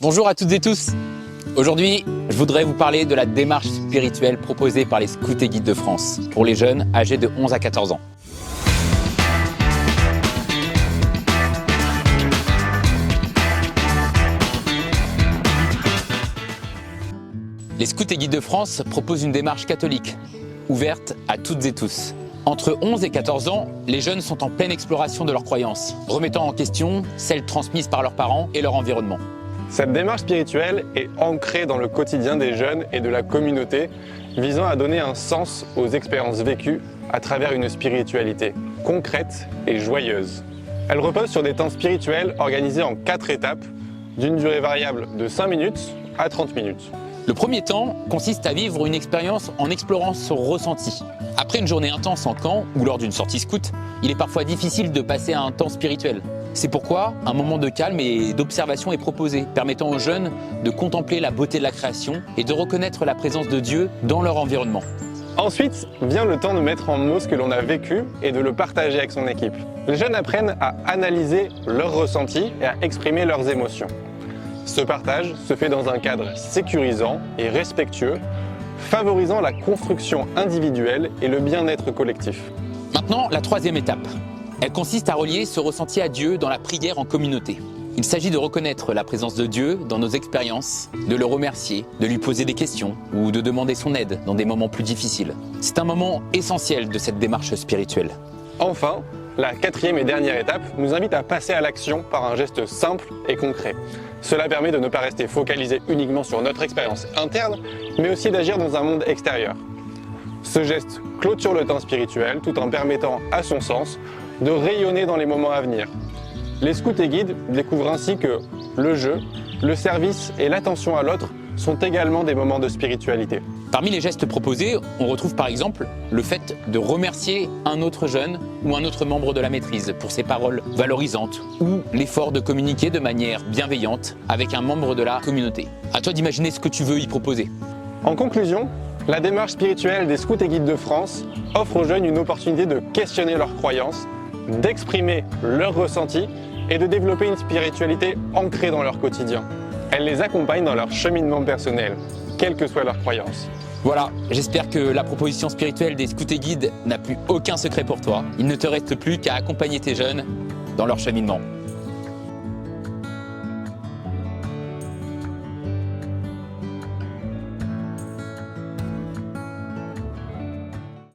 Bonjour à toutes et tous. Aujourd'hui, je voudrais vous parler de la démarche spirituelle proposée par les Scouts et Guides de France pour les jeunes âgés de 11 à 14 ans. Les Scouts et Guides de France proposent une démarche catholique, ouverte à toutes et tous. Entre 11 et 14 ans, les jeunes sont en pleine exploration de leurs croyances, remettant en question celles transmises par leurs parents et leur environnement. Cette démarche spirituelle est ancrée dans le quotidien des jeunes et de la communauté, visant à donner un sens aux expériences vécues à travers une spiritualité concrète et joyeuse. Elle repose sur des temps spirituels organisés en 4 étapes, d'une durée variable de 5 minutes à 30 minutes. Le premier temps consiste à vivre une expérience en explorant son ressenti. Après une journée intense en camp ou lors d'une sortie scout, il est parfois difficile de passer à un temps spirituel. C'est pourquoi un moment de calme et d'observation est proposé, permettant aux jeunes de contempler la beauté de la création et de reconnaître la présence de Dieu dans leur environnement. Ensuite vient le temps de mettre en mots ce que l'on a vécu et de le partager avec son équipe. Les jeunes apprennent à analyser leurs ressentis et à exprimer leurs émotions. Ce partage se fait dans un cadre sécurisant et respectueux, favorisant la construction individuelle et le bien-être collectif. Maintenant, la troisième étape. Elle consiste à relier ce ressenti à Dieu dans la prière en communauté. Il s'agit de reconnaître la présence de Dieu dans nos expériences, de le remercier, de lui poser des questions ou de demander son aide dans des moments plus difficiles. C'est un moment essentiel de cette démarche spirituelle. Enfin, la quatrième et dernière étape nous invite à passer à l'action par un geste simple et concret. Cela permet de ne pas rester focalisé uniquement sur notre expérience interne, mais aussi d'agir dans un monde extérieur. Ce geste clôture le temps spirituel tout en permettant à son sens de rayonner dans les moments à venir. Les scouts et guides découvrent ainsi que le jeu, le service et l'attention à l'autre sont également des moments de spiritualité. Parmi les gestes proposés, on retrouve par exemple le fait de remercier un autre jeune ou un autre membre de la maîtrise pour ses paroles valorisantes ou l'effort de communiquer de manière bienveillante avec un membre de la communauté. À toi d'imaginer ce que tu veux y proposer. En conclusion, la démarche spirituelle des Scouts et Guides de France offre aux jeunes une opportunité de questionner leurs croyances, d'exprimer leurs ressentis et de développer une spiritualité ancrée dans leur quotidien. Elle les accompagne dans leur cheminement personnel, quelles que soient leurs croyances. Voilà, j'espère que la proposition spirituelle des Scouts et Guides n'a plus aucun secret pour toi. Il ne te reste plus qu'à accompagner tes jeunes dans leur cheminement.